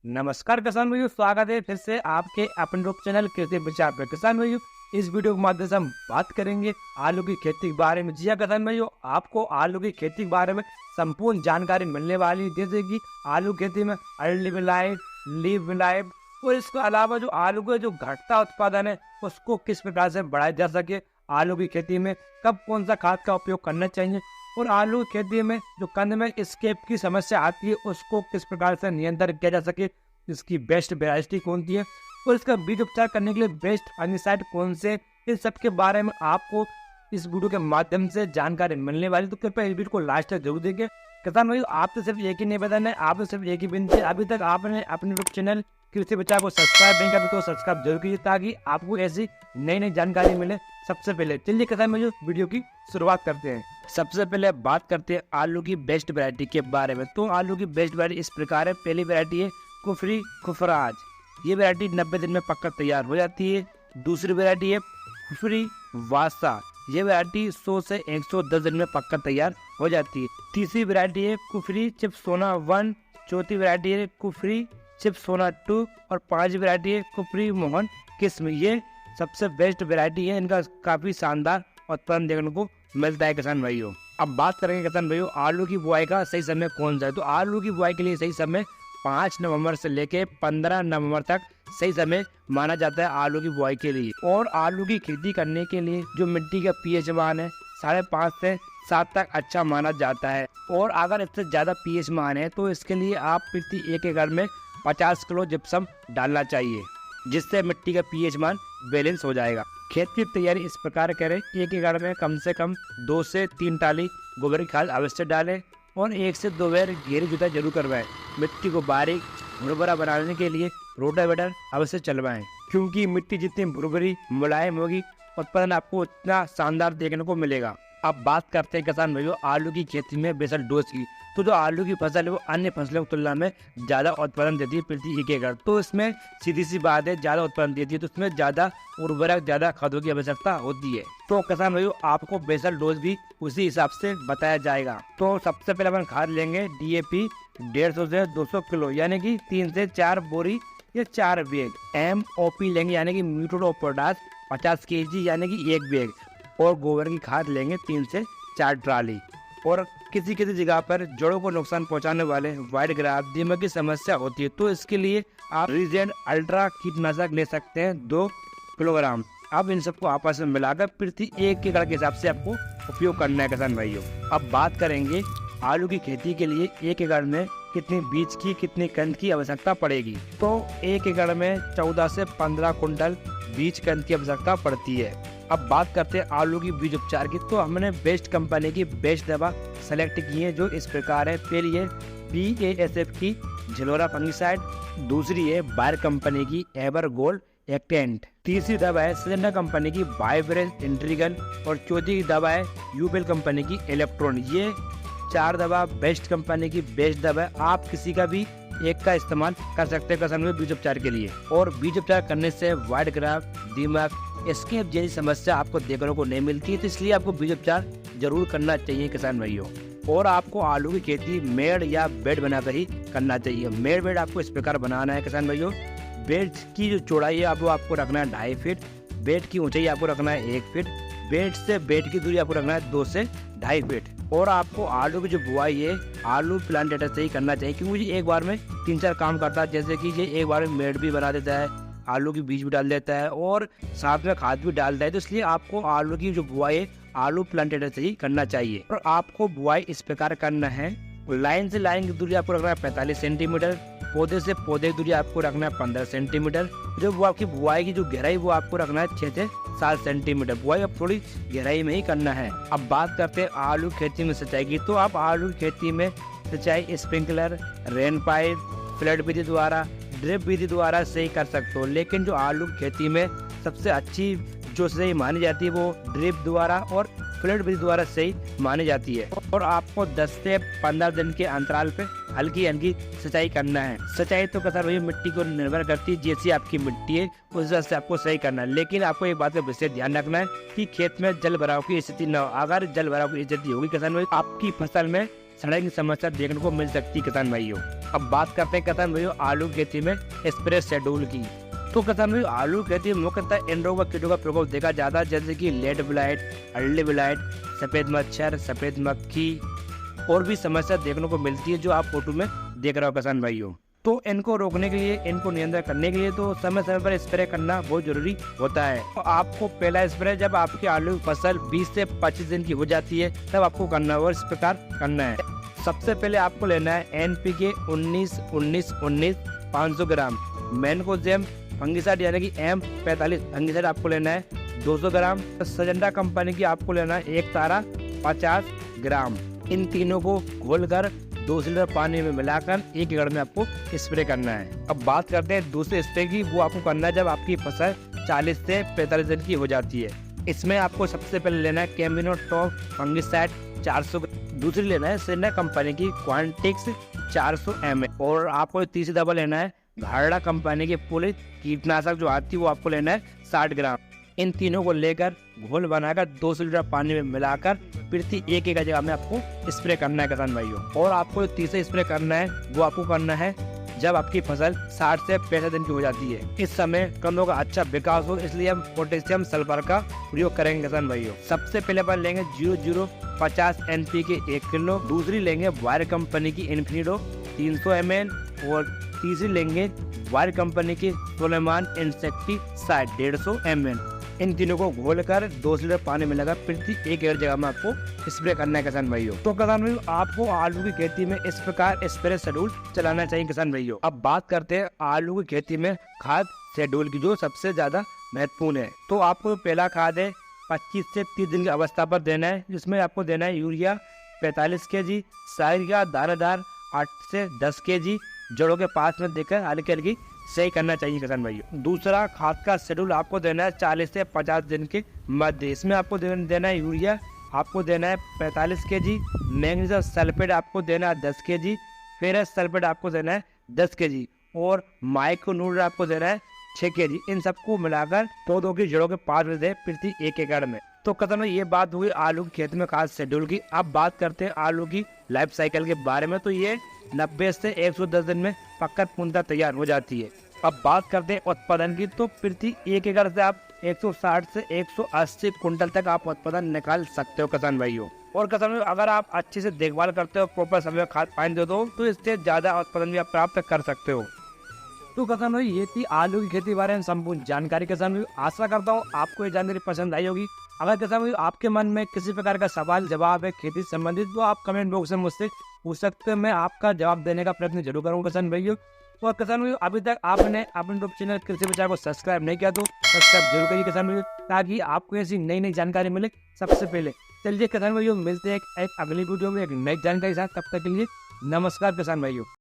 नमस्कार किसान भाइयों, स्वागत है फिर से आपके अपने यूट्यूब चैनल कृषि विचार पर। किसान भाइयों, इस वीडियो के माध्यम से हम बात करेंगे आलू की खेती के बारे में। जी हाँ किसान भाइयों, आपको आलू की खेती के बारे में संपूर्ण जानकारी मिलने वाली है, जैसे कि आलू खेती में अर्ली मिलाइव, लीव मिलाइव और इसके अलावा जो आलू का जो घटता उत्पादन है उसको किस प्रकार से बढ़ाया जा सके, आलू की खेती में कब कौन सा खाद का उपयोग करना चाहिए और आलू की खेती में जो कंद में स्केप की समस्या आती है उसको किस प्रकार से नियंत्रण किया जा सके, इसकी बेस्ट वैरायटी कौन सी है और इसका बीज उपचार करने के लिए बेस्ट फंगिसाइड कौन से, इन सब के बारे में आपको इस वीडियो के माध्यम से जानकारी मिलने वाली। तो कृपया इस वीडियो को लास्ट तक जरूर देखें। किसान भाई, आपसे सिर्फ एक ही निवेदन है, आपसे सिर्फ एक ही विनती है, अभी तक आपने अपने यूट्यूब चैनल कृषि बचाव को सब्सक्राइब नहीं किया तो सब्सक्राइब जरूर कीजिए ताकि आपको ऐसी नई नई जानकारी मिले सबसे पहले। चलिए किसान भाई, वीडियो की शुरुआत करते हैं। सबसे पहले बात करते हैं आलू की बेस्ट वैरायटी के बारे में। तो आलू की बेस्ट वैरायटी इस प्रकार है। पहली वैरायटी है कुफरी खुफराज, ये वैरायटी 90 दिन में पक्का तैयार हो जाती है। दूसरी वैरायटी है कुफरी वासा, ये वैरायटी 100 से 110 दिन में पक्का तैयार हो जाती है। तीसरी वैरायटी है कुफरी चिप सोना 1, चौथी वैरायटी है कुफरी चिप सोना 2 और पांचवी वैरायटी है कुफरी मोहन किस्म। ये सबसे बेस्ट वैरायटी है, इनका काफी शानदार उत्पादन देखने को मिलता है किसान भाइयों। अब बात करेंगे किसान भाइयों आलू की बुआई का सही समय कौन सा है। तो आलू की बुआई के लिए सही समय 5 नवंबर से लेके 15 नवंबर तक सही समय माना जाता है आलू की बुआई के लिए। और आलू की खेती करने के लिए जो मिट्टी का पीएच मान है 5.5 से 7 तक अच्छा माना जाता है। और अगर इससे ज्यादा पीएच मान है तो इसके लिए आप प्रति 1 एकड़ में 50 किलो जिप्सम डालना चाहिए, जिससे मिट्टी का पीएच मान बैलेंस हो जाएगा। खेत की तैयारी इस प्रकार करें, 1 एकड़ में कम से कम 2 से 3 टाली गोबर की खाद अवश्य डालें और 1 से 2 बार गहरी जुताई जरूर करवाएं। मिट्टी को बारीक भुरभुरा बनाने के लिए रोटावेटर अवश्य चलवाएं, क्योंकि मिट्टी जितनी भुरभुरी मुलायम होगी उत्पादन आपको उतना शानदार देखने को मिलेगा। अब बात करते हैं किसान भाइयों आलू की खेती में बेसल डोज की। तो जो आलू की फसल है वो अन्य फसलों की तुलना में ज्यादा उत्पादन देती है प्रति 1 एकड़। तो इसमें सीधी सी बात है, ज्यादा उत्पादन देती है तो इसमें ज्यादा उर्वरक, ज्यादा खादों की आवश्यकता होती है। तो किसान भाइयों आपको बेसल डोज भी उसी हिसाब से बताया जाएगा। तो सबसे पहले अपन खाद लेंगे DAP 150 से 200 किलो, यानी कि 3 से 4 बोरी या 4 बैग। MOP लेंगे यानी कि म्यूरेट ऑफ पोटाश 50 kg यानी कि 1 बैग। और गोबर की खाद लेंगे 3 से 4 ट्राली। और किसी किसी जगह पर जड़ों को नुकसान पहुंचाने वाले व्हाइट ग्राफ, दीमक की समस्या होती है, तो इसके लिए आप रीजेंट अल्ट्रा कीटनाशक ले सकते हैं 2 किलोग्राम। अब इन सबको आपस में मिलाकर प्रति 1 एकड़ के हिसाब से आपको उपयोग करना है किसान भाइयों। अब बात करेंगे आलू की खेती के लिए 1 एकड़ में कितनी बीज की, कितनी कंद की आवश्यकता पड़ेगी। तो 1 एकड़ में 14 से 15 कुंटल बीज कंद की आवश्यकता पड़ती है। अब बात करते हैं आलू की बीज उपचार की। तो हमने बेस्ट कंपनी की बेस्ट दवा सेलेक्ट की है, जो इस प्रकार है। पहली है BASF की झलोरा फंगिसाइड, दूसरी है बायर कंपनी की एवर गोल्ड एक्टेंट, तीसरी दवा है सिलेंडर कंपनी की बायोब्रेज इंट्रीगन और चौथी दवा है यूबेल कंपनी की इलेक्ट्रॉन। ये 4 दवा बेस्ट कंपनी की बेस्ट दवा है। आप किसी का भी एक का इस्तेमाल कर सकते हैं किसान भाई बीज उपचार के लिए। और बीज उपचार करने से व्हाइट ग्राफ, दीमक, स्केप जैसी समस्या आपको देखने को नहीं मिलती है, तो इसलिए आपको बीज उपचार जरूर करना चाहिए किसान भाइयों। और आपको आलू की खेती मेड़ या बेड बनाकर ही करना चाहिए। मेड़ बेड आपको इस प्रकार बनाना है किसान भाइयों। बेड की जो चौड़ाई है वो आपको रखना है 2.5 फीट, बेड की ऊंचाई आपको रखना है 1 फीट, बेड से बेड की दूरी आपको रखना है 2 से 2.5 फीट। और आपको आलू की जो बुआई है आलू प्लांटेटर से ही करना चाहिए, क्योंकि ये एक बार में 3-4 काम करता है। जैसे कि ये एक बार में मेड़ भी बना देता है, आलू की बीज भी डाल देता है और साथ में खाद भी डालता है। तो इसलिए आपको आलू की जो बुआई है आलू प्लांटेटर से ही करना चाहिए। और आपको बुआई इस प्रकार करना है, लाइन से लाइन की दूरी आपको रखना है 45 सेंटीमीटर, पौधे से पौधे की दूरी आपको रखना है 15 सेंटीमीटर। जो वो आपकी बुआई की जो गहराई वो आपको रखना है 6 से 7 सेंटीमीटर। बुआई अब थोड़ी गहराई में ही करना है। अब बात करते हैं आलू खेती में सिंचाई की। तो आप आलू खेती में सिंचाई स्प्रिंकलर, रेन पाइप, फ्लड विधि द्वारा, ड्रिप विधि द्वारा से ही कर सकते हो। लेकिन जो आलू खेती में सबसे अच्छी जो सही मानी जाती है वो ड्रिप द्वारा और फ्लड विधि द्वारा सही मानी जाती है। और आपको 10 से 15 दिन के अंतराल पे हल्की हल्की सिंचाई करना है। सिंचाई तो किसान भाई मिट्टी को निर्भर करती है, जैसी आपकी मिट्टी है उस हिसाब से आपको सही करना है। लेकिन आपको एक बात का विशेष ध्यान रखना है कि खेत में जल भराव की स्थिति न हो। अगर जल भराव की स्थिति होगी किसान भाई, आपकी फसल में सड़ने की समस्या देखने को मिल सकती है किसान भाइयों। अब बात करते हैं किसान भाइयों आलू की खेती में स्प्रे शेड्यूल की। तो किसान भाइयों आलू की खेती में मुख्यतः इन रोगों व कीटों का प्रकोप देखा जाता है, जैसे कि लेट ब्लाइट, अर्ली ब्लाइट, सफेद मच्छर, सफेद मक्खी और भी समस्या देखने को मिलती है जो आप फोटो में देख रहे हो किसान भाइयों। तो इनको रोकने के लिए, इनको नियंत्रण करने के लिए तो समय समय पर स्प्रे करना बहुत जरूरी होता है। तो आपको पहला स्प्रे जब आपकी आलू की फसल 20 से 25 दिन की हो जाती है तब आपको करना है और इस प्रकार करना है। सबसे पहले आपको लेना है NPK 19-19-19 500 ग्राम, मैनकोजेब फंगिसाइड यानी कि M45 फंगिसाइड आपको लेना है 200 ग्राम, सजेंडा कंपनी की आपको लेना है एक तारा 50 ग्राम। इन तीनों को घोलकर 2 लीटर पानी में मिलाकर 1 एकड़ में आपको स्प्रे करना है। अब बात करते हैं दूसरे स्प्रे की। वो आपको करना है जब आपकी फसल 40 से 45 दिन की हो जाती है। इसमें आपको सबसे पहले लेना है कैम्बिनो टॉप फंगिसाइड 400, दूसरी लेना है सेना कंपनी की क्वांटिक्स 400 ml और आपको तीसरी दवा लेना है घाड़ा कंपनी की पुलिस कीटनाशक जो आती है वो आपको लेना है 60 ग्राम। इन तीनों को लेकर घोल बनाकर 200 लीटर पानी में मिलाकर प्रति 1 एकड़ जगह में आपको स्प्रे करना है किसान भाइयों। और आपको तीसरा स्प्रे करना है वो आपको करना है जब आपकी फसल 60 से 65 दिन की हो जाती है। इस समय कमलों का अच्छा विकास हो, इसलिए हम पोटेशियम सल्फर का प्रयोग करेंगे किसान भाइयों। सबसे पहले अपन लेंगे 0050 NPK 1 किलो, दूसरी लेंगे वायर कंपनी की इन्फिनिडो 300 ml और तीसरी लेंगे वायर कंपनी की सुलेमान इंसेक्टिसाइड 150 ml। इन तीनों को घोलकर 2 लीटर पानी में लगा प्रति 1 एकड़ जगह में आपको स्प्रे करना है किसान भाइयों। तो किसान भाइयों आपको आलू की खेती में इस प्रकार स्प्रे शेड्यूल चलाना चाहिए किसान भाइयों। अब बात करते हैं आलू की खेती में खाद शेड्यूल की, जो सबसे ज्यादा महत्वपूर्ण है। तो आपको पहला खाद है 25 से 30 दिन की अवस्था पर देना है, जिसमें आपको देना है यूरिया 45 kg, साइरिया दानादार 8 से 10 kg, जड़ों के पास में देकर हल्की हल्की सही करना चाहिए किसान भाइयों। दूसरा खाद का शेड्यूल आपको देना है 40 से 50 दिन के मध्य। इसमें आपको देना है यूरिया आपको देना है 45 kg, मैग्नीशियम सल्फेट आपको देना है 10 kg, फेरस सल्फेट आपको देना है 10 kg और माइक्रोन्यूट्रिएंट आपको देना है 6 kg। इन सबको मिलाकर पौधों की जड़ों के पास में दे प्रति 1 एकड़ में। तो किसान भाई ये बात हुई आलू की खेती में खाद शेड्यूल की। अब बात करते हैं आलू की लाइफ साइकिल के बारे में। तो ये 90 से 110 दिन में पककर पूर्णतः तैयार हो जाती है। अब बात करते हैं उत्पादन की। तो प्रति 1 एकड़ से आप 160 से 180 कुंटल तक आप उत्पादन निकाल सकते हो किसान भाइयों। और किसान भाइयों अगर आप अच्छे से देखभाल करते हो, प्रॉपर समय खाद पानी देते हो, तो इससे ज्यादा उत्पादन भी आप प्राप्त कर सकते हो। तो किसान भाई ये थी आलू की खेती के बारे में संपूर्ण जानकारी। किसान भाई आशा करता हूँ आपको ये जानकारी पसंद आई होगी। अगर किसान भाई आपके मन में किसी प्रकार का सवाल जवाब है खेती से संबंधित, तो आप कमेंट बॉक्स में मुझसे पूछ सकते हैं। मैं आपका जवाब देने का प्रयत्न जरूर करूँगा किसान भाइयों। और किसान भाइयों अभी तक आपने अपने यूट्यूब चैनल कृषि विचार को सब्सक्राइब नहीं किया तो सब्सक्राइब जरूर करिए किसान भाइयों, ताकि आपको ऐसी नई नई जानकारी मिले सबसे पहले। चलिए किसान भाइयों मिलते हैं एक अगली वीडियो में एक नई जानकारी के साथ। तब तक के लिए नमस्कार किसान भाइयों।